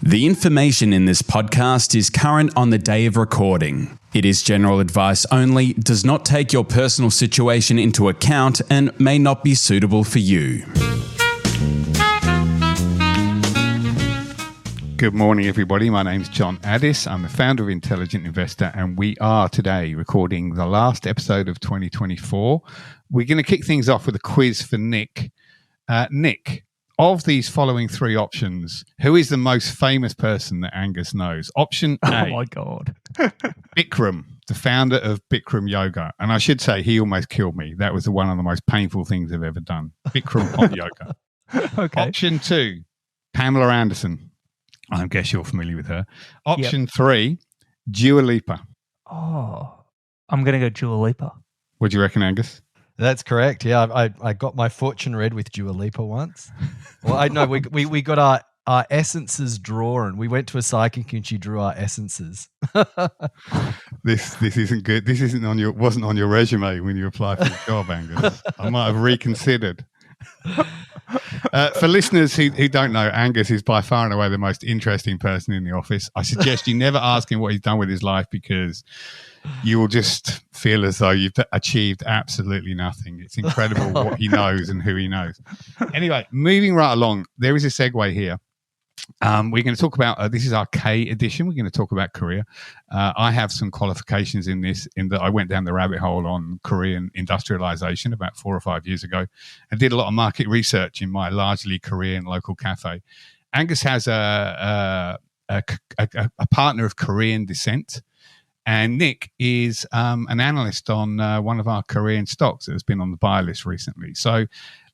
The information in this podcast is current on the day of recording. It is general advice only, does not take your personal situation into account, and may not be suitable for you. Good morning, everybody. My name's John Addis. I'm the founder of Intelligent Investor, and we are today recording the last episode of 2024. We're going to kick things off with a quiz for Nick. Nick, of these following three options, who is the most famous person that Angus knows? Option A. Oh, my God. Bikram, the founder of Bikram Yoga. And I should say, he almost killed me. That was one of the most painful things I've ever done. Bikram hot yoga. Okay. Option 2, Pamela Anderson. I guess you're familiar with her. Option 3, Dua Lipa. Oh, I'm going to go Dua Lipa. What do you reckon, Angus? That's correct. Yeah, I got my fortune read with Dua Lipa once. Well, I know we got our essences drawn. We went to a psychic and she drew our essences. This isn't good. This wasn't on your resume when you applied for the job, Angus. I might have reconsidered. For listeners who don't know, Angus is by far and away the most interesting person in the office. I suggest you never ask him what he's done with his life, because you will just feel as though you've achieved absolutely nothing. It's incredible what he knows and who he knows. Anyway, moving right along, there is a segue here. We're going to talk about, this is our K edition. We're going to talk about Korea. I have some qualifications in this, in that I went down the rabbit hole on Korean industrialization about 4 or 5 years ago and did a lot of market research in my largely Korean local cafe. Angus has a partner of Korean descent, and Nick is an analyst on one of our Korean stocks that has been on the buy list recently. So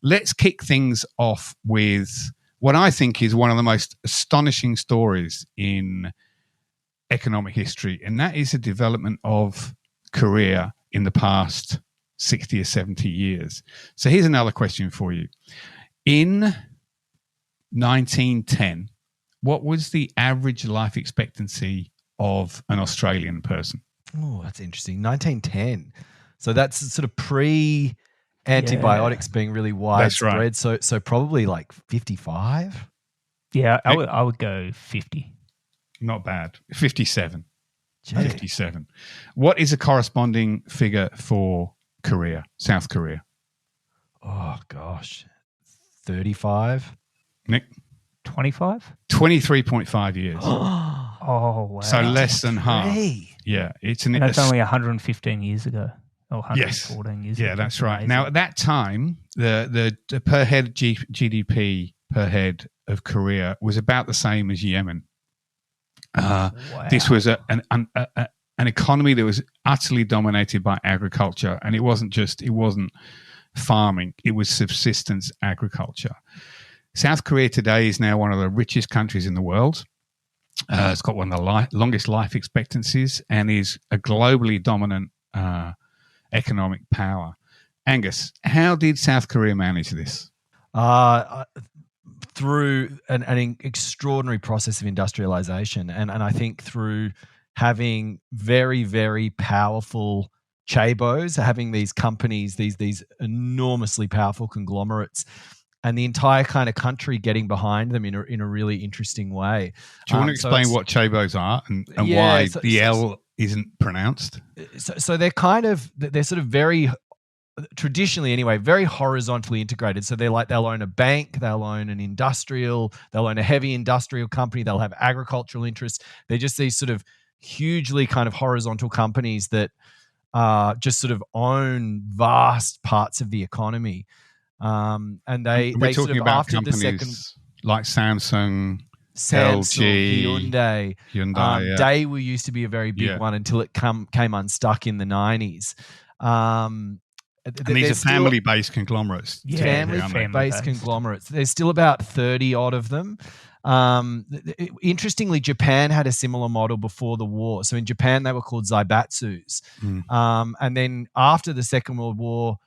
let's kick things off with what I think is one of the most astonishing stories in economic history, and that is the development of Korea in the past 60 or 70 years. So here's another question for you. In 1910, what was the average life expectancy of an Australian person? Oh, that's interesting. 1910. So that's sort of pre-antibiotics being really widespread. That's right. So probably like 55. Yeah, I would go 50. Not bad. 57. Gee. 57. What is a corresponding figure for Korea, South Korea? Oh gosh, 35. Nick? 25? 23.5 years. Oh, wow. So less than half. Hey. Yeah, it's And that's only 115 years ago. Or 114 years ago. Yeah, that's right. Amazing. Now, at that time, the per head GDP per head of Korea was about the same as Yemen. Wow. This was an economy that was utterly dominated by agriculture, and it wasn't farming; it was subsistence agriculture. South Korea today is now one of the richest countries in the world. It's got one of the longest life expectancies and is a globally dominant economic power. Angus, how did South Korea manage this? Through an extraordinary process of industrialization, and I think through having very, very powerful chaebos, having these companies, these enormously powerful conglomerates, and the entire kind of country getting behind them in a really interesting way. Do you want to explain what chaebos are and why the L isn't pronounced? So they're sort of very, traditionally anyway, very horizontally integrated. So they'll own a bank, they'll own an industrial, they'll own a heavy industrial company, they'll have agricultural interests. They're just these sort of hugely kind of horizontal companies that just sort of own vast parts of the economy. And they talking sort of about after companies the second, like Samsung, LG, Hyundai. yeah. Daewoo used to be a very big one until it came unstuck in the 90s. And these are family-based conglomerates. Family-based conglomerates. There's still about 30 odd of them. Interestingly, Japan had a similar model before the war. So in Japan, they were called zaibatsus. And then after the Second World War,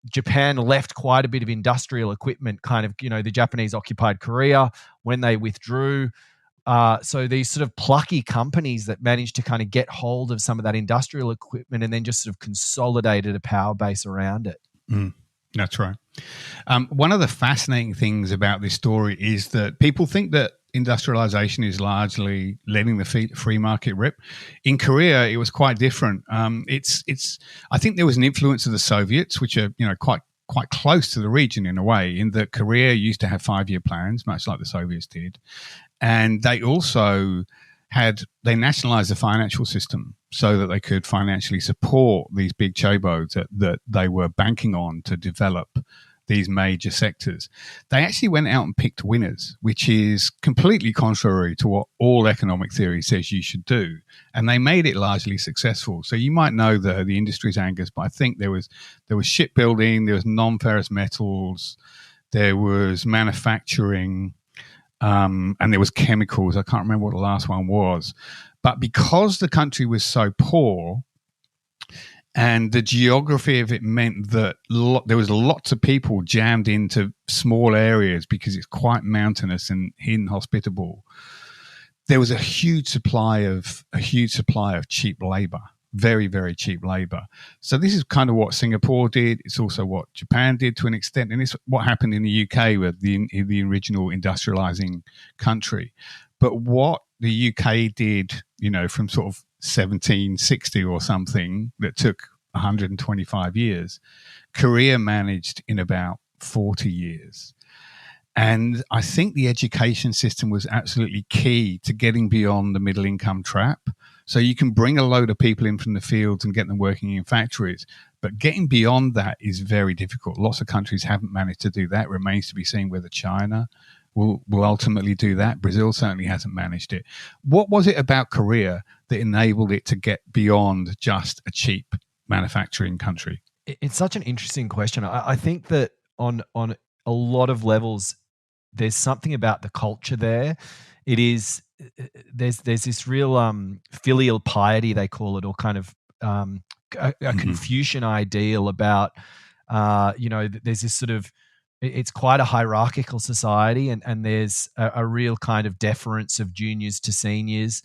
Japan left quite a bit of industrial equipment, kind of, the Japanese occupied Korea when they withdrew. So these sort of plucky companies that managed to kind of get hold of some of that industrial equipment and then just sort of consolidated a power base around it. That's right. One of the fascinating things about this story is that people think that industrialization is largely letting the free market rip. In Korea, it was quite different. I think there was an influence of the Soviets, which are quite close to the region in a way, in that Korea used to have 5-year plans, much like the Soviets did, and they also they nationalized the financial system so that they could financially support these big chaebols that they were banking on to develop these major sectors. They actually went out and picked winners, which is completely contrary to what all economic theory says you should do. And they made it largely successful. So you might know the industries, Angus, but I think there was shipbuilding, there was non-ferrous metals, there was manufacturing, and there was chemicals. I can't remember what the last one was. But because the country was so poor, and the geography of it meant that there was lots of people jammed into small areas because it's quite mountainous and inhospitable. There was a huge supply of cheap labor, very, very cheap labor. So this is kind of what Singapore did. It's also what Japan did to an extent, and it's what happened in the UK with the original industrializing country. But what the UK did, from sort of 1760 or something, that took 125 years, Korea managed in about 40 years. And I think the education system was absolutely key to getting beyond the middle income trap. So you can bring a load of people in from the fields and get them working in factories, but getting beyond that is very difficult. Lots of countries haven't managed to do that. It remains to be seen whether China will ultimately do that. Brazil certainly hasn't managed it. What was it about Korea that enabled it to get beyond just a cheap manufacturing country? It's such an interesting question. I think that on a lot of levels, there's something about the culture there. It is there's this real filial piety, they call it, or kind of a Confucian ideal about there's this sort of, it's quite a hierarchical society, and there's a real kind of deference of juniors to seniors.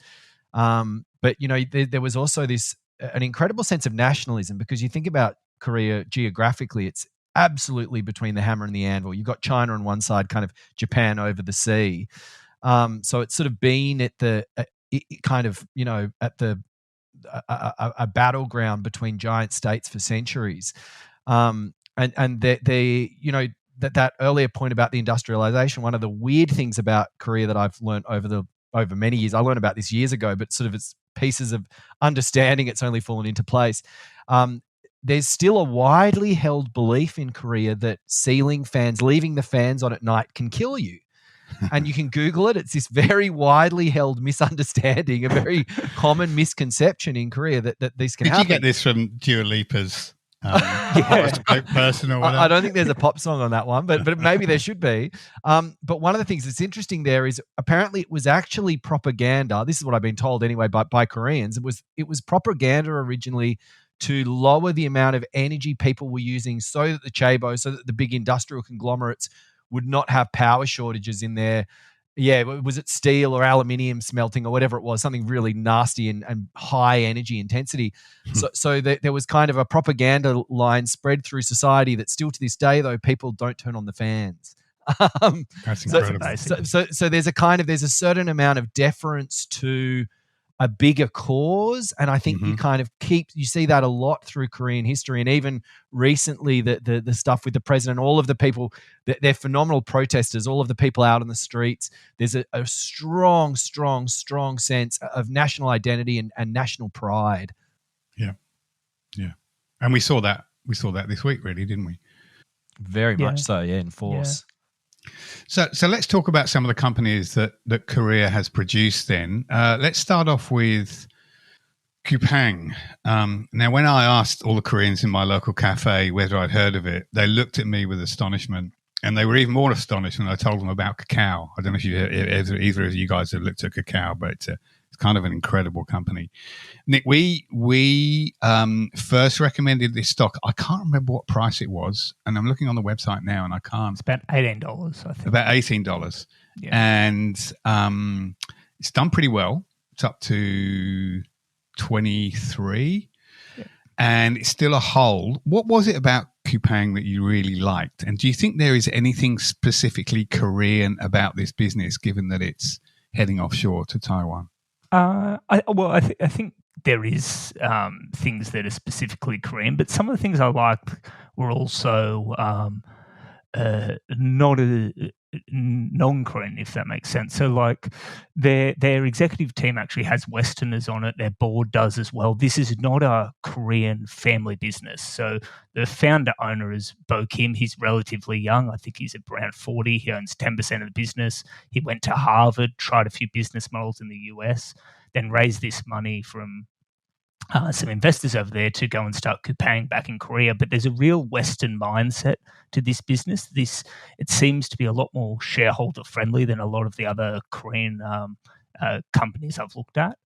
But there was also an incredible sense of nationalism, because you think about Korea geographically, it's absolutely between the hammer and the anvil. You've got China on one side, kind of Japan over the sea. So it's sort of been at the a battleground between giant states for centuries. And that earlier point about the industrialization, one of the weird things about Korea that I've learned over many years, I learned about this years ago, but sort of it's pieces of understanding it's only fallen into place. There's still a widely held belief in Korea that ceiling fans, leaving the fans on at night, can kill you. And you can Google it. It's this very widely held misunderstanding, a very common misconception in Korea that this can happen. Did you get this from Dua Lipa's person or whatever? I don't think there's a pop song on that one, but maybe there should be. But one of the things that's interesting there is apparently it was actually propaganda. This is what I've been told anyway by Koreans. It was propaganda originally to lower the amount of energy people were using, so that the big industrial conglomerates would not have power shortages in there. Yeah, was it steel or aluminium smelting or whatever it was, something really nasty and high energy intensity. So there was kind of a propaganda line spread through society that still to this day, though, people don't turn on the fans. That's incredible. So there's a certain amount of deference to a bigger cause, and I think you see that a lot through Korean history, and even recently the stuff with the president, all of the people, they're phenomenal protesters, all of the people out on the streets. There's a strong sense of national identity and national pride. Yeah, and we saw that this week, really, didn't we? Very much so, yeah, in force. Yeah. So let's talk about some of the companies that Korea has produced then. Let's start off with Coupang. Now, when I asked all the Koreans in my local cafe whether I'd heard of it, they looked at me with astonishment, and they were even more astonished when I told them about Kakao. I don't know if either of you guys have looked at Kakao, but it's kind of an incredible company. Nick, we first recommended this stock. I can't remember what price it was, and I'm looking on the website now, and I can't. It's about $18, I think. About $18, yeah. And it's done pretty well. It's up to 23, yeah. And it's still a hold. What was it about Coupang that you really liked? And do you think there is anything specifically Korean about this business, given that it's heading offshore to Taiwan? I think there is things that are specifically Korean, but some of the things I liked were also not non-Korean, if that makes sense. So, like, their executive team actually has Westerners on it. Their board does as well. This is not a Korean family business. So the founder owner is Bo Kim. He's relatively young. I think he's around 40. He owns 10% of the business. He went to Harvard, tried a few business models in the US, then raised this money from some investors over there to go and start Coupang back in Korea. But there's a real Western mindset to this business. It seems to be a lot more shareholder friendly than a lot of the other Korean companies I've looked at,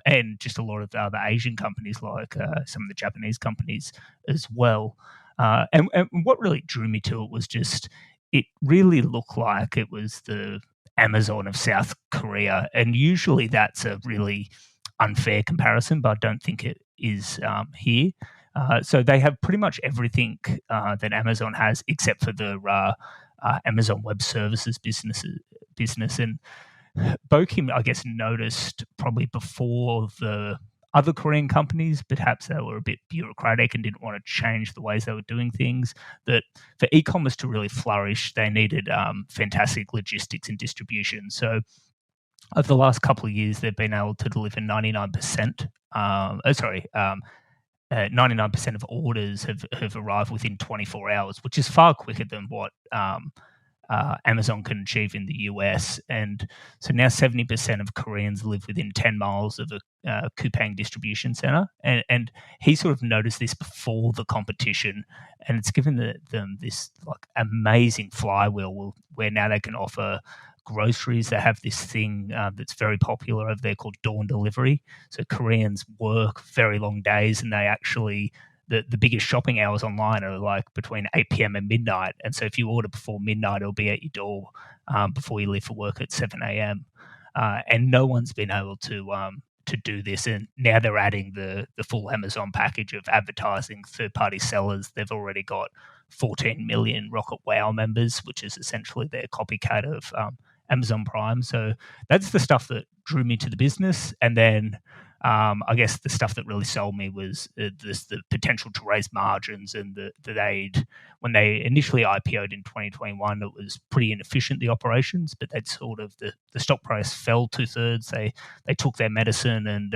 and just a lot of the other Asian companies, like some of the Japanese companies as well. And what really drew me to it was just it really looked like it was the Amazon of South Korea, and usually that's a really unfair comparison, but I don't think it is here. So they have pretty much everything that Amazon has, except for the Amazon Web Services business. And Bo Kim, I guess, noticed probably before the other Korean companies, perhaps they were a bit bureaucratic and didn't want to change the ways they were doing things, that for e-commerce to really flourish, they needed fantastic logistics and distribution. So over the last couple of years, they've been able to deliver 99%. 99% of orders have arrived within 24 hours, which is far quicker than what Amazon can achieve in the US. And so now 70% of Koreans live within 10 miles of a Coupang distribution center. And he sort of noticed this before the competition, and it's given them this like amazing flywheel where now they can offer groceries. They have this thing that's very popular over there called dawn delivery. So Koreans work very long days, and they actually the biggest shopping hours online are like between 8 p.m. and midnight. And so if you order before midnight, it'll be at your door before you leave for work at 7 a.m. And no one's been able to do this. And now they're adding the full Amazon package of advertising, third-party sellers. They've already got 14 million Rocket Wow members, which is essentially their copycat of Amazon Prime. So that's the stuff that drew me to the business. And then I guess the stuff that really sold me was the potential to raise margins, and when they initially IPO'd in 2021, it was pretty inefficient, the operations, but they'd sort of, the stock price fell 2/3. They took their medicine and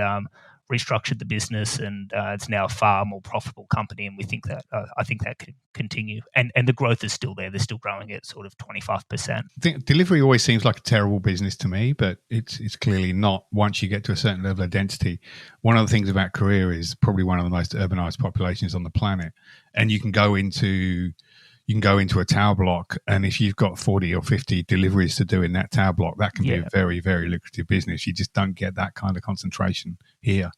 restructured the business, and it's now a far more profitable company. And I think that could continue. And the growth is still there. They're still growing at sort of 25%. I think delivery always seems like a terrible business to me, but it's clearly not once you get to a certain level of density. One of the things about Korea is probably one of the most urbanized populations on the planet, and you can go into a tower block, and if you've got 40 or 50 deliveries to do in that tower block, that can be a very, very lucrative business. You just don't get that kind of concentration here.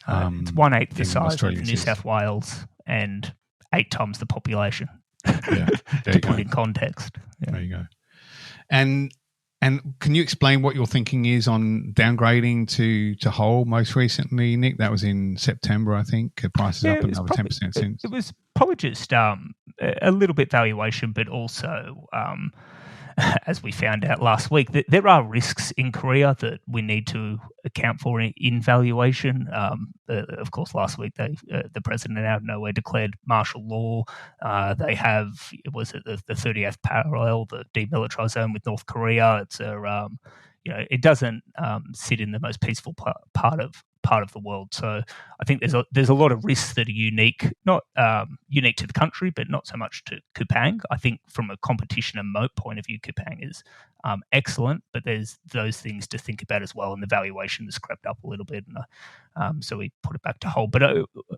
It's 1/8 the size of New South Wales and 8 times the population. Yeah, to put in context. Yeah. There you go. And can you explain what your thinking is on downgrading to whole most recently, Nick? That was in September, I think. The price is up another 10% since. It was probably just a little bit valuation, but also, as we found out last week, that there are risks in Korea that we need to account for in valuation. Of course, last week the president out of nowhere declared martial law. They have, was it the 30th parallel, the demilitarized zone with North Korea. It's it doesn't sit in the most peaceful part of the world. So I think there's a lot of risks that are unique, not unique to the country, but not so much to Coupang. I think from a competition and moat point of view, Coupang is excellent, but there's those things to think about as well, and the valuation has crept up a little bit, and so we put it back to hold. But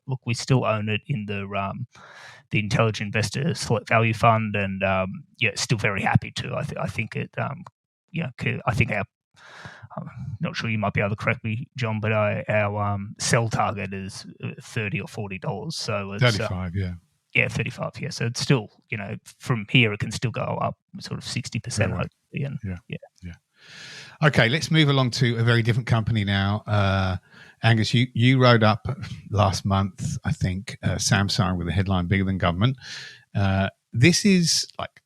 look, we still own it in the Intelligent Investor Select Value Fund, and still very happy to. I think it. I think our. I'm not sure, you might be able to correct me, John, but our sell target is $30 or $40. So it's 35, yeah, 35. Yeah, so it's still, from here it can still go up sort of 60%. Right. And, yeah. Okay, let's move along to a very different company now. Angus, you wrote up last month, I think, Samsung with a headline bigger than government. This is like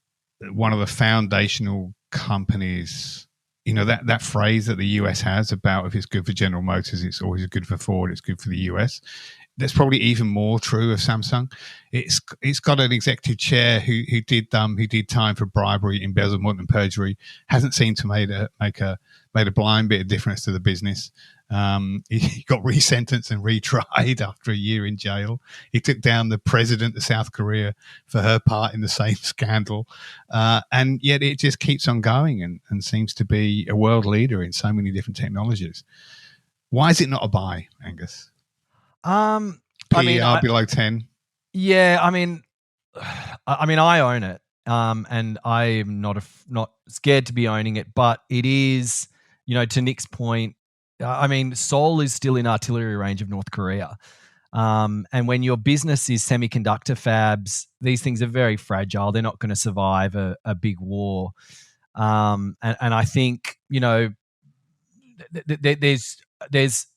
one of the foundational companies. You know, that phrase that the US has about if it's good for General Motors, it's always good for Ford, it's good for the US. That's probably even more true of Samsung. It's got an executive chair who did time for bribery, embezzlement, and perjury. Hasn't seemed to made a blind bit of difference to the business. He got resentenced and retried after a year in jail. He took down the president of South Korea for her part in the same scandal, and yet it just keeps on going and seems to be a world leader in so many different technologies. Why is it not a buy, Angus? PER below 10. Yeah, I mean, I own it, and I'm not scared to be owning it, but it is, to Nick's point. I mean, Seoul is still in artillery range of North Korea, and when your business is semiconductor fabs, these things are very fragile. They're not going to survive a big war, and I think there's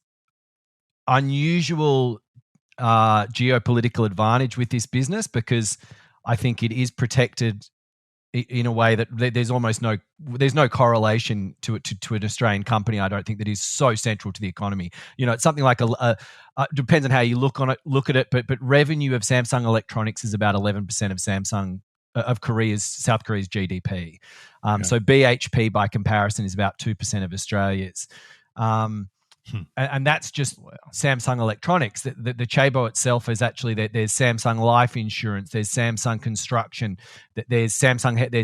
unusual geopolitical advantage with this business because I think it is protected in a way that there's no correlation to it to an Australian company. I don't think that is so central to the economy. It's something like depends on how you look at it, but revenue of Samsung Electronics is about 11% of South Korea's GDP. So BHP by comparison is about 2% of Australia's. And that's just Samsung Electronics. The Chaebo itself is actually there's Samsung Life Insurance, there's Samsung Construction, there's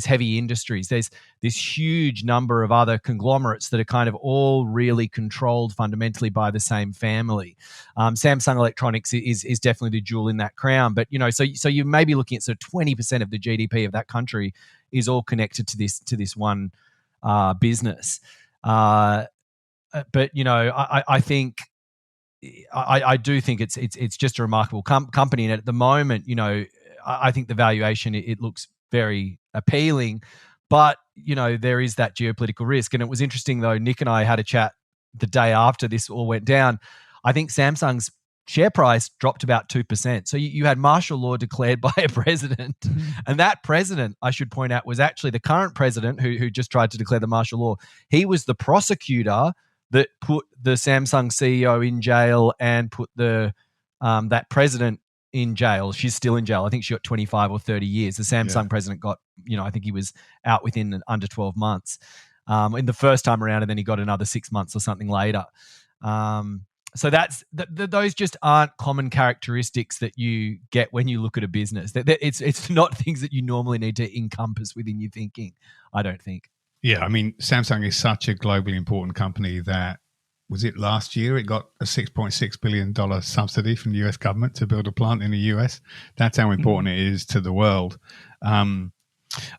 Heavy Industries. There's this huge number of other conglomerates that are kind of all really controlled fundamentally by the same family. Samsung Electronics is definitely the jewel in that crown. But so you may be looking at sort of 20% of the GDP of that country is all connected to this one business. But I think I do think it's just a remarkable company, and at the moment, I think the valuation it looks very appealing, but there is that geopolitical risk. And it was interesting though. Nick and I had a chat the day after this all went down. I think Samsung's share price dropped about 2%. So you had martial law declared by a president, and that president, I should point out, was actually the current president who just tried to declare the martial law. He was the prosecutor that put the Samsung CEO in jail and put that president in jail. She's still in jail. I think she got 25 or 30 years. The Samsung president got, I think he was out within under 12 months in the first time around, and then he got another 6 months or something later. So those just aren't common characteristics that you get when you look at a business. It's not things that you normally need to encompass within your thinking, I don't think. Yeah, I mean, Samsung is such a globally important company that, was it last year, it got a $6.6 billion subsidy from the US government to build a plant in the US. That's how important it is to the world. I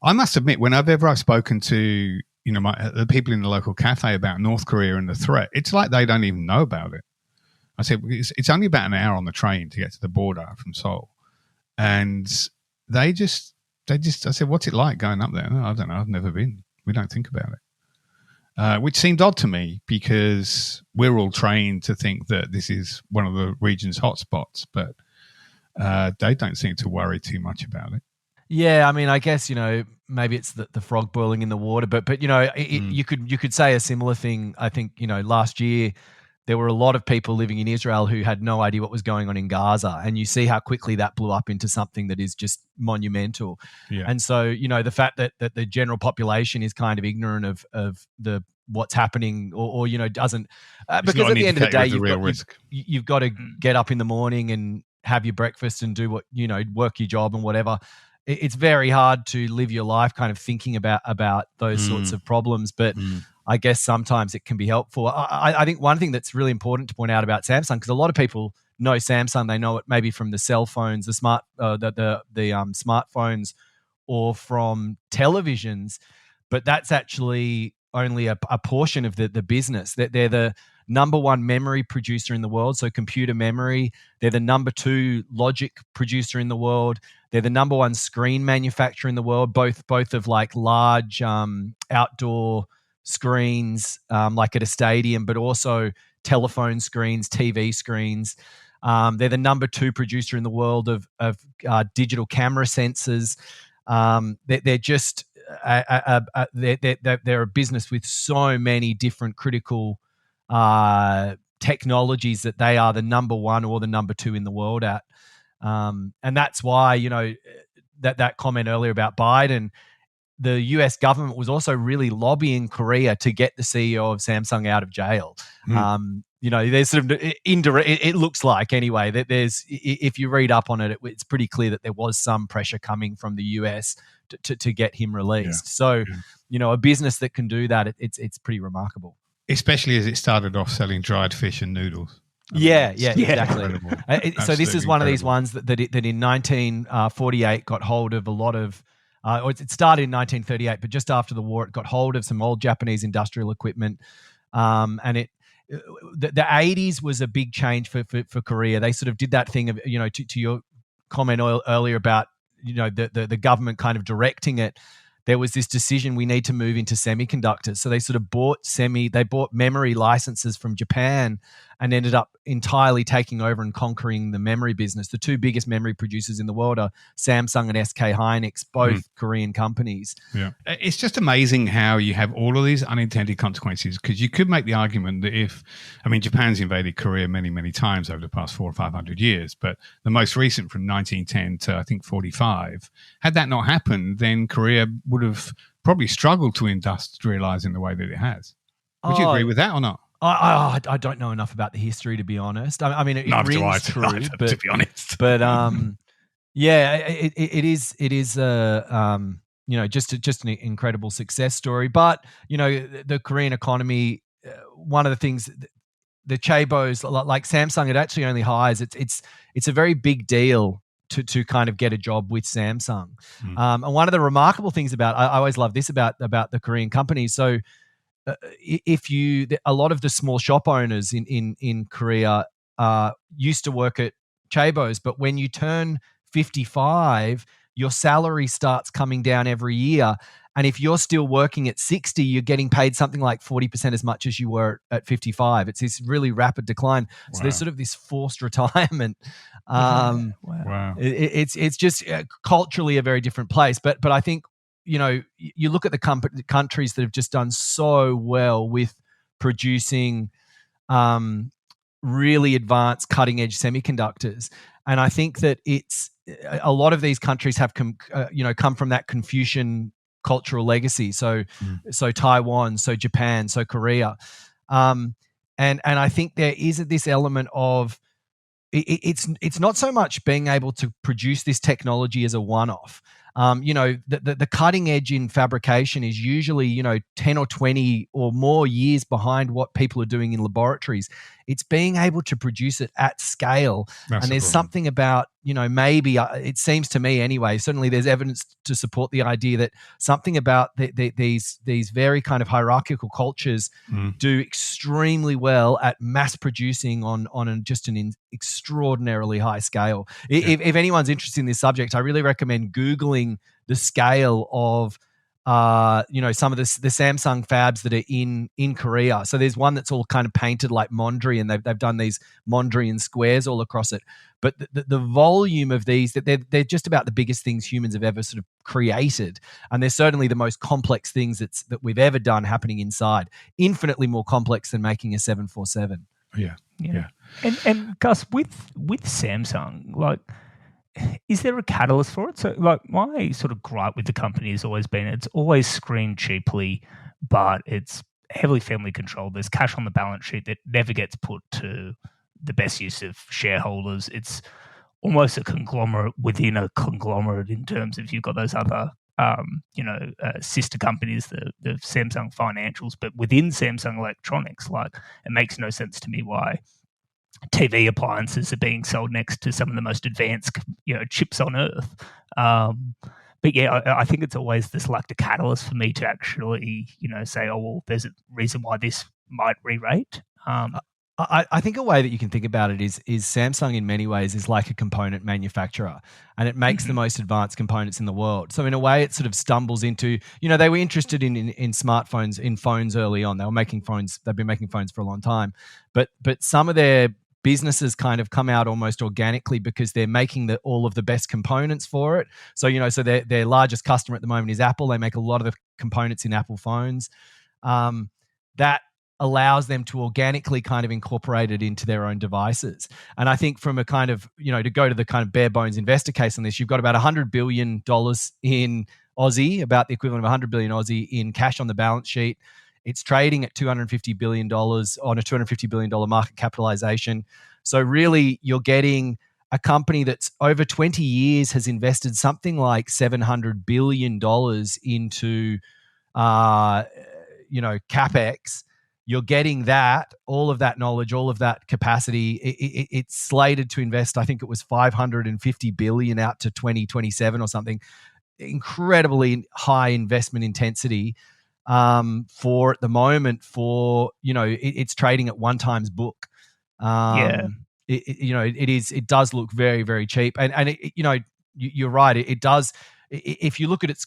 must admit, whenever I've spoken to the people in the local cafe about North Korea and the threat, it's like they don't even know about it. I said, it's only about an hour on the train to get to the border from Seoul. And I said, what's it like going up there? No, I don't know. I've never been. We don't think about it, which seemed odd to me because we're all trained to think that this is one of the region's hotspots, but they don't seem to worry too much about it. Yeah, I mean, I guess maybe it's the frog boiling in the water, but you could say a similar thing. I think last year there were a lot of people living in Israel who had no idea what was going on in Gaza, and you see how quickly that blew up into something that is just monumental. Yeah. And so, the fact that the general population is kind of ignorant of what's happening or doesn't, because at the end of the day, you've got to get up in the morning and have your breakfast and do what, work your job and whatever. It's very hard to live your life kind of thinking about those sorts of problems, but I guess sometimes it can be helpful. I think one thing that's really important to point out about Samsung, because a lot of people know Samsung, they know it maybe from the cell phones, the smartphones, or from televisions, but that's actually only a portion of the business. That they're the number one memory producer in the world, so computer memory. They're the number 2 logic producer in the world. They're the number 1 screen manufacturer in the world, both of like large outdoor screens like at a stadium, but also telephone screens, TV screens. They're the number 2 producer in the world of digital camera sensors. They're just they're a business with so many different critical technologies that they are the number 1 or the number 2 in the world at. And that's why, that comment earlier about Biden, the US government was also really lobbying Korea to get the CEO of Samsung out of jail. There's sort of indirect, it looks like anyway, that there's, if you read up on it, it's pretty clear that there was some pressure coming from the US to get him released. So, a business that can do that, it's pretty remarkable. Especially as it started off selling dried fish and noodles. Exactly. So this is one of these ones that in 1948 got hold of a lot of, it started in 1938, but just after the war, it got hold of some old Japanese industrial equipment. And the 80s was a big change for Korea. They sort of did that thing of, to your comment earlier about, the government kind of directing it. There was this decision, we need to move into semiconductors. So they sort of bought memory licenses from Japan and ended up entirely taking over and conquering the memory business. The 2 biggest memory producers in the world are Samsung and SK Hynix, both Korean companies. Yeah. It's just amazing how you have all of these unintended consequences, because you could make the argument that Japan's invaded Korea many, many times over the past 400 or 500 years, but the most recent from 1910 to I think 45, had that not happened, then Korea would have probably struggled to industrialize in the way that it has. Would you agree with that or not? I don't know enough about the history, to be honest. I mean, it rings true, but to be honest, but it is just an incredible success story. But the Korean economy, one of the things, the chaebos like Samsung, it actually only hires. It's a very big deal to kind of get a job with Samsung. And one of the remarkable things about, I always love this about the Korean companies. So a lot of the small shop owners in Korea used to work at chaebos, but when you turn 55, your salary starts coming down every year. And if you're still working at 60, you're getting paid something like 40% as much as you were at 55. It's this really rapid decline. So there's sort of this forced retirement. Wow. It's just culturally a very different place. But I think, you look at the countries that have just done so well with producing really advanced cutting edge semiconductors. And I think that it's a lot of these countries have come from that Confucian cultural legacy. So Taiwan, so Japan, so Korea. And I think there is this element of it's not so much being able to produce this technology as a one-off. The cutting edge in fabrication is usually, 10 or 20 or more years behind what people are doing in laboratories. It's being able to produce it at scale. And there's something about, maybe it seems to me anyway, certainly there's evidence to support the idea that something about these very kind of hierarchical cultures do extremely well at mass producing on just an extraordinarily high scale. Yeah. If anyone's interested in this subject, I really recommend Googling the scale of some of the Samsung fabs that are in Korea. So there's one that's all kind of painted like Mondrian. They've done these Mondrian squares all across it. But the volume of these, they're just about the biggest things humans have ever sort of created. And they're certainly the most complex things that we've ever done happening inside. Infinitely more complex than making a 747. Yeah. And Gus, with Samsung, like, is there a catalyst for it? So, like, my sort of gripe with the company has always been it's always screened cheaply, but it's heavily family controlled. There's cash on the balance sheet that never gets put to the best use of shareholders. It's almost a conglomerate within a conglomerate in terms of you've got those other, sister companies, the Samsung financials, but within Samsung Electronics, like, it makes no sense to me why TV appliances are being sold next to some of the most advanced, chips on earth. But yeah, I think it's always this like the catalyst for me to actually, say, oh, well, there's a reason why this might re-rate. I think a way that you can think about it is Samsung in many ways is like a component manufacturer, and it makes the most advanced components in the world. So in a way, it sort of stumbles into, they were interested in smartphones, in phones early on. They were making phones. They've been making phones for a long time, but some of their businesses kind of come out almost organically because they're making all of the best components for it. So, so their largest customer at the moment is Apple. They make a lot of the components in Apple phones. That allows them to organically kind of incorporate it into their own devices. And I think from a kind of, to go to the kind of bare bones investor case on this, you've got about $100 billion in Aussie, about the equivalent of 100 billion Aussie in cash on the balance sheet. It's trading at $250 billion on a $250 billion market capitalization. So really, you're getting a company that's over 20 years has invested something like $700 billion into, CapEx. You're getting that, all of that knowledge, all of that capacity. It's slated to invest, I think it was $550 billion out to 2027 or something. Incredibly high investment intensity for at the moment. For it's trading at 1x book. It does look very, very cheap, and you're right. It does. If you look at its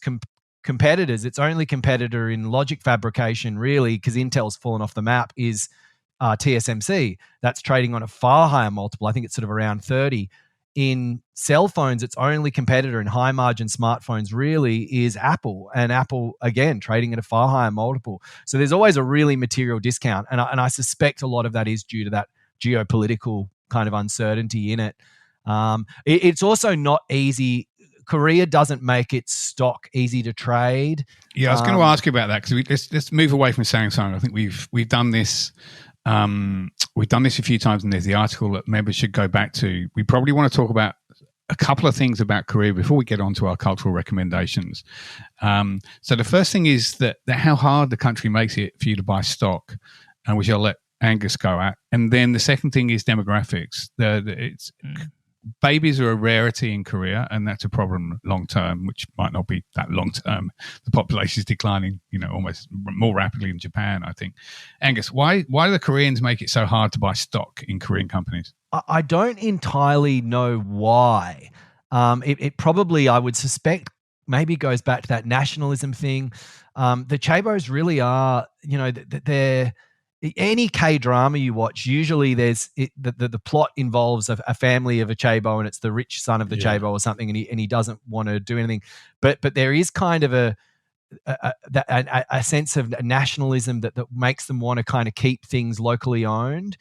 competitors, its only competitor in logic fabrication, really, because Intel's fallen off the map, is TSMC. That's trading on a far higher multiple. I think it's sort of around 30. In cell phones, its only competitor in high margin smartphones really is Apple, and Apple again trading at a far higher multiple. So there's always a really material discount, and I suspect a lot of that is due to that geopolitical kind of uncertainty in it. It's also not easy. Korea doesn't make its stock easy to trade. Yeah, I was going to ask you about that, because let's move away from Samsung. I think we've done this. We've done this a few times, and there's the article that members should go back to. We probably want to talk about a couple of things about Korea before we get on to our cultural recommendations. So the first thing is that how hard the country makes it for you to buy stock, which I'll let Angus go at. And then the second thing is demographics. Babies are a rarity in Korea, and that's a problem long term, which might not be that long term. The population is declining, almost more rapidly than Japan, I think. Angus, why do the Koreans make it so hard to buy stock in Korean companies? I don't entirely know why. It probably, I would suspect, maybe goes back to that nationalism thing. The Chaebos really are, they're. Any K-drama you watch, usually there's the plot involves a family of a Chaebo, and it's the rich son of the Chaebo or something, and he doesn't want to do anything. But there is kind of a sense of nationalism that makes them want to kind of keep things locally owned.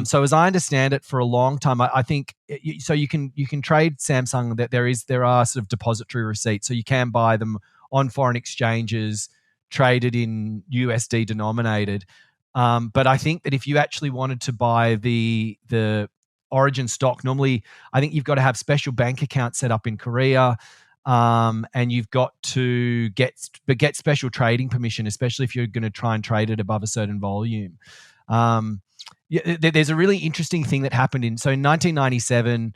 So as I understand it, for a long time, I think so. You can trade Samsung. That there are sort of depository receipts, so you can buy them on foreign exchanges, traded in USD denominated. But I think that if you actually wanted to buy the origin stock, normally I think you've got to have special bank accounts set up in Korea, and you've got to get special trading permission, especially if you're going to try and trade it above a certain volume. There's a really interesting thing that happened in 1997.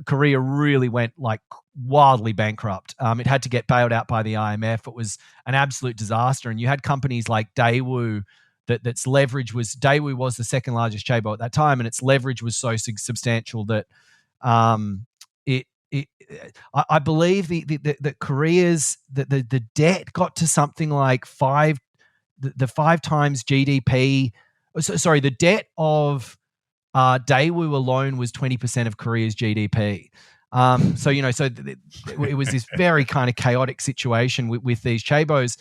Korea really went like wildly bankrupt. It had to get bailed out by the IMF. It was an absolute disaster. And you had companies like Daewoo that's leverage was, Daewoo was the second largest Chaebo at that time, and its leverage was so substantial that I believe the Korea's the debt got to something like 5 times GDP. Sorry, the debt of Daewoo alone was 20% of Korea's GDP. It was this very kind of chaotic situation with these Chaebos.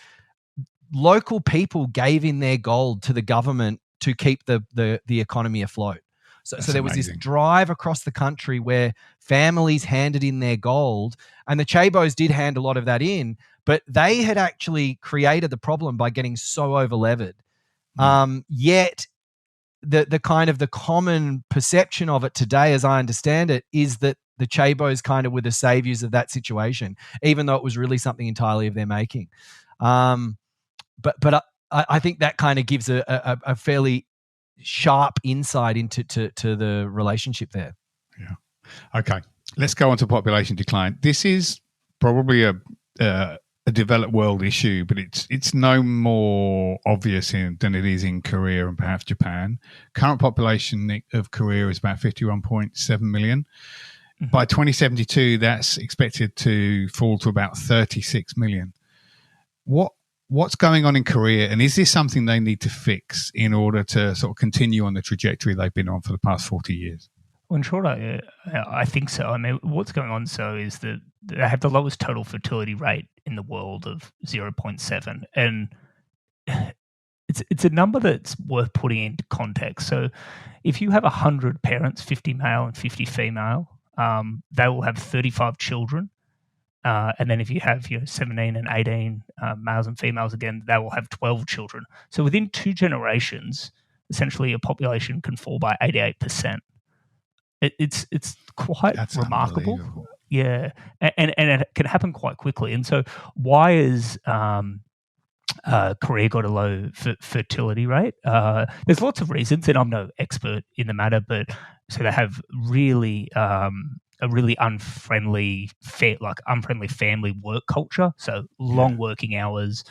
Local people gave in their gold to the government to keep the economy afloat. So there was this drive across the country where families handed in their gold, and the Chaebos did hand a lot of that in, but they had actually created the problem by getting so over-levered. Yet the kind of the common perception of it today, as I understand it, is that the Chaebos kind of were the saviors of that situation, even though it was really something entirely of their making. But I think that kind of gives a fairly sharp insight into the relationship there. Yeah. Okay. Let's go on to population decline. This is probably a developed world issue, but it's no more obvious than it is in Korea and perhaps Japan. Current population of Korea is about 51.7 million. Mm-hmm. By 2072, that's expected to fall to about 36 million. What what's going on in Korea, and is this something they need to fix in order to sort of continue on the trajectory they've been on for the past 40 years? Well, in short, I think so. I mean, what's going on is that they have the lowest total fertility rate in the world of 0.7, and it's a number that's worth putting into context. So, if you have 100 parents, 50 male and 50 female, they will have 35 children. And then if you have 17 and 18 males and females, again, they will have 12 children. So within 2 generations, essentially a population can fall by 88%. It's quite remarkable. Yeah. And it can happen quite quickly. And so why is Korea got a low fertility rate? There's lots of reasons, and I'm no expert in the matter, but so they have really a really unfriendly family work culture. So long working hours.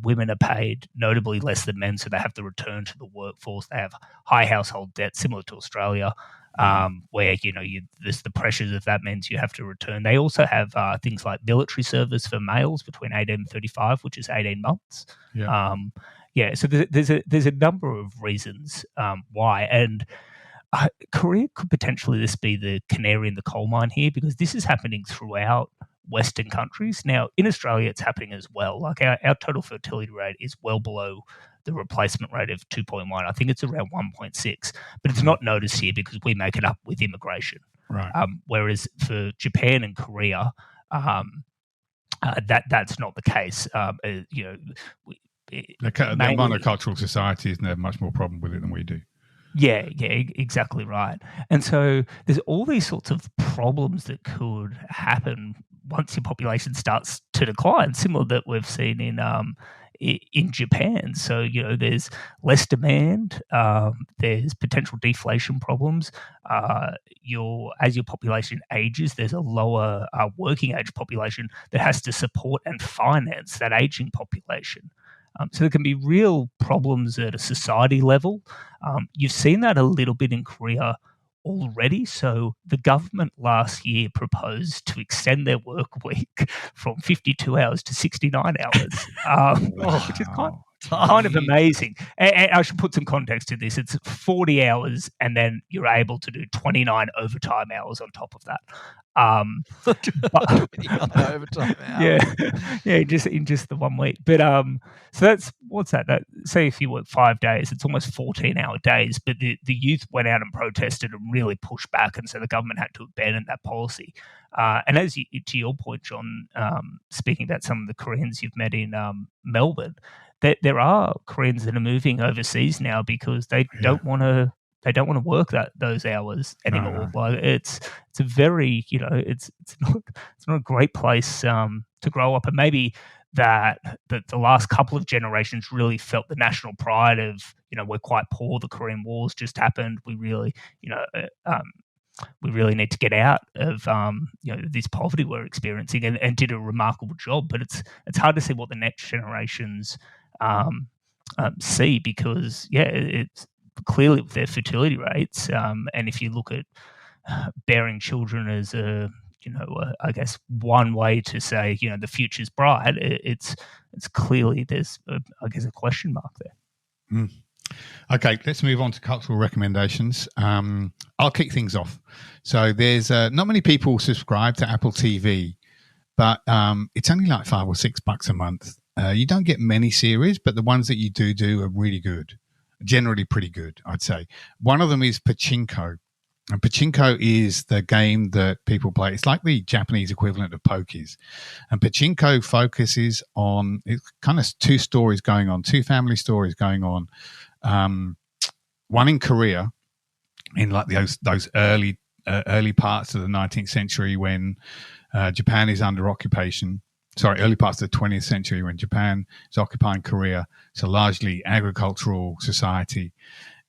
Women are paid notably less than men, so they have to return to the workforce. They have high household debt, similar to Australia, where there's the pressures of that means you have to return. They also have things like military service for males between 18 and 35, which is 18 months. So there's a number of reasons why, and Korea could potentially this be the canary in the coal mine here, because this is happening throughout Western countries. Now, in Australia, it's happening as well. Like our total fertility rate is well below the replacement rate of 2.1. I think it's around 1.6, but it's not noticed here because we make it up with immigration. Right. Whereas for Japan and Korea, that's not the case. The monocultural societies have much more problem with it than we do. Yeah, exactly right. And so there's all these sorts of problems that could happen once your population starts to decline, similar that we've seen in Japan. So, there's less demand, there's potential deflation problems. As your population ages, there's a lower working age population that has to support and finance that aging population. So there can be real problems at a society level. You've seen that a little bit in Korea already. So the government last year proposed to extend their work week from 52 hours to 69 hours, which is kind of amazing. And I should put some context to this. It's 40 hours, and then you're able to do 29 overtime hours on top of that. Overtime hours. Yeah, just in the 1 week. But so that's what's that? Say if you work 5 days, it's almost 14-hour days. But the youth went out and protested and really pushed back, and so the government had to abandon that policy. And as to your point, John, speaking about some of the Koreans you've met in Melbourne, there are Koreans that are moving overseas now because they don't want to. They don't want to work those hours anymore. No. Like it's a very it's not a great place to grow up, and maybe that the last couple of generations really felt the national pride of we're quite poor. The Korean War's just happened. We really we really need to get out of this poverty we're experiencing, and did a remarkable job. But it's hard to see what the next generations see, because it's clearly with their fertility rates, and if you look at bearing children as I guess one way to say the future's bright, it's clearly there's a question mark there. Okay, let's move on to cultural recommendations. I'll kick things off. So there's not many people subscribe to Apple TV, but it's only like $5 or $6 a month. You don't get many series, but the ones that you do are really good. Generally pretty good, I'd say. One of them is Pachinko. And Pachinko is the game that people play. It's like the Japanese equivalent of pokies. And Pachinko focuses on, it's kind of two stories going on, two family stories going on. One in Korea, in like those early parts of the 19th century when Japan is under occupation. Sorry, early parts of the 20th century when Japan is occupying Korea. It's a largely agricultural society.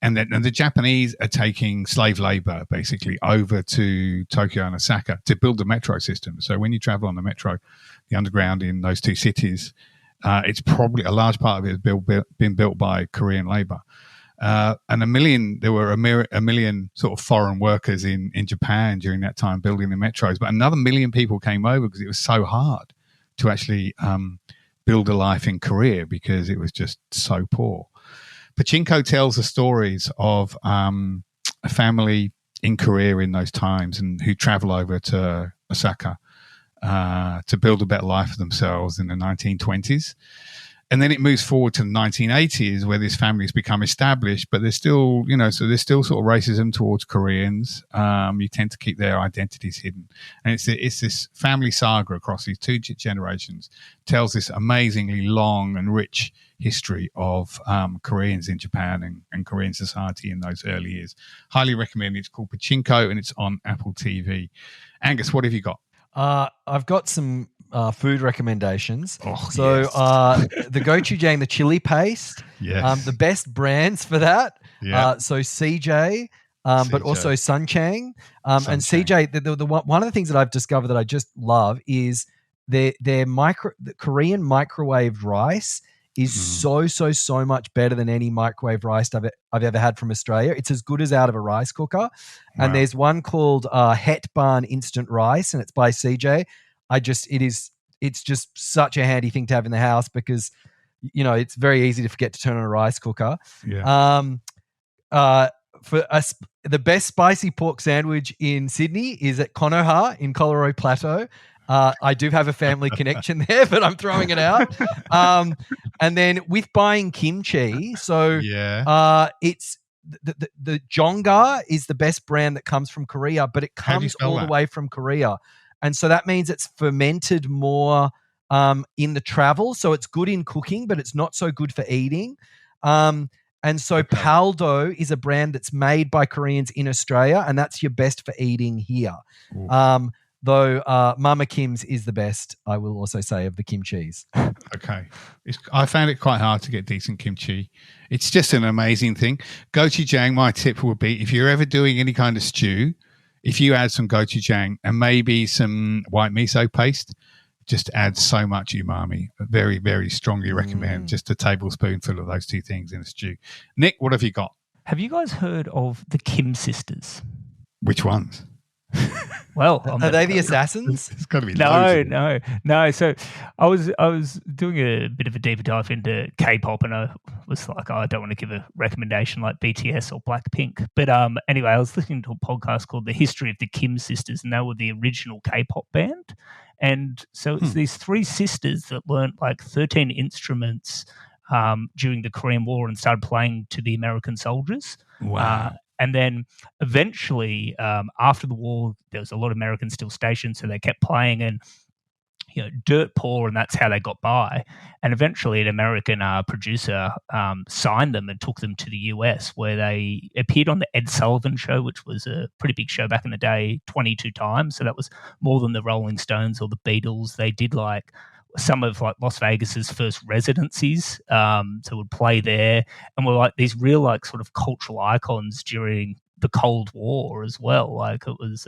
And the Japanese are taking slave labor basically over to Tokyo and Osaka to build the metro system. So when you travel on the metro, the underground in those two cities, it's probably a large part of it has been built by Korean labor. And there were a million sort of foreign workers in Japan during that time building the metros. But another million people came over because it was so hard to actually build a life in Korea because it was just so poor. Pachinko tells the stories of a family in Korea in those times and who travel over to Osaka to build a better life for themselves in the 1920s. And then it moves forward to the 1980s where this family has become established, but there's still, so there's still sort of racism towards Koreans. You tend to keep their identities hidden. And it's this family saga across these two generations, tells this amazingly long and rich history of Koreans in Japan and Korean society in those early years. Highly recommend it. It's called Pachinko and it's on Apple TV. Angus, what have you got? I've got some food recommendations. The gochujang, the chili paste. Yes. The best brands for that. Yeah. So CJ, but also Sunchang. And CJ, the one of the things that I've discovered that I just love is the Korean microwaved rice is so much better than any microwave rice I've ever had from Australia. It's as good as out of a rice cooker. Wow. And there's one called Het Baan Instant Rice, and it's by CJ. It's just such a handy thing to have in the house because, it's very easy to forget to turn on a rice cooker. Yeah. The best spicy pork sandwich in Sydney is at Konoha in Colorado Plateau. I do have a family connection there, but I'm throwing it out. And then with buying kimchi, it's the Jonga is the best brand that comes from Korea, but it comes all the way from Korea. And so that means it's fermented more in the travel. So it's good in cooking, but it's not so good for eating. And so Paldo is a brand that's made by Koreans in Australia, and that's your best for eating here. Though Mama Kim's is the best, I will also say, of the kimchis. Okay. I found it quite hard to get decent kimchi. It's just an amazing thing. Gochujang, my tip would be, if you're ever doing any kind of stew, if you add some gochujang and maybe some white miso paste, just adds so much umami. Very, very strongly recommend just a tablespoonful of those two things in a stew. Nick, what have you got? Have you guys heard of the Kim sisters? Which ones? Well, are they the assassins? It's got to be no. So I was doing a bit of a deeper dive into K-pop, and I was like, I don't want to give a recommendation like BTS or Blackpink. But anyway, I was listening to a podcast called The History of the Kim Sisters, and they were the original K-pop band. And so it's these three sisters that learned like 13 instruments during the Korean War and started playing to the American soldiers. Wow. And then eventually, after the war, there was a lot of Americans still stationed, so they kept playing and, dirt poor, and that's how they got by. And eventually an American producer signed them and took them to the US, where they appeared on the Ed Sullivan Show, which was a pretty big show back in the day, 22 times. So that was more than the Rolling Stones or the Beatles. They did like some of like Las Vegas's first residencies, so would play there, and were like these real like sort of cultural icons during the Cold War as well. Like it was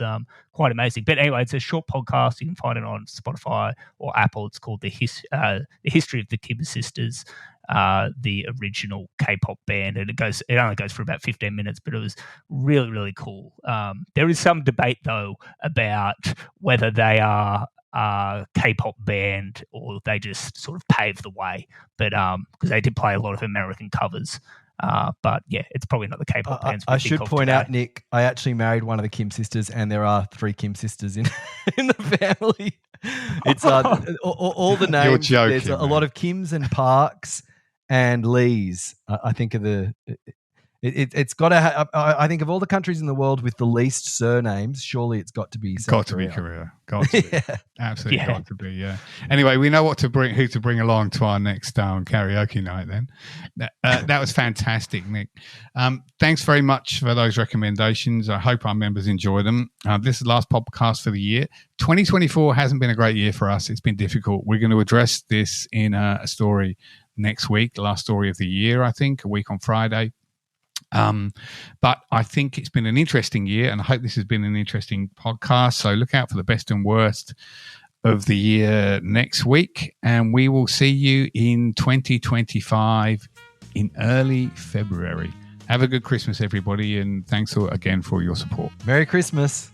quite amazing. But anyway, it's a short podcast. You can find it on Spotify or Apple. It's called The History of the Kim Sisters, the original K-pop band, and it only goes for about 15 minutes, but it was really, really cool. There is some debate though about whether they are K-pop band or they just sort of paved the way, but because they did play a lot of American covers, but yeah, it's probably not the K-pop bands. I should point out, Nick, I actually married one of the Kim sisters, and there are 3 Kim sisters in the family. It's all the names. You're joking, there's a lot of Kims and Parks and Lees. I think of the. It's got to have, I think of all the countries in the world with the least surnames, surely it's got to be South Korea. Got to be. Absolutely got to be, yeah. Anyway, we know who to bring along to our next karaoke night then. That was fantastic, Nick. Thanks very much for those recommendations. I hope our members enjoy them. This is the last podcast for the year. 2024 hasn't been a great year for us. It's been difficult. We're going to address this in a story next week, the last story of the year, I think, a week on Friday. But I think it's been an interesting year, and I hope this has been an interesting podcast. So look out for the best and worst of the year next week, and we will see you in 2025 in early February. Have a good Christmas, everybody, and thanks again for your support. Merry Christmas.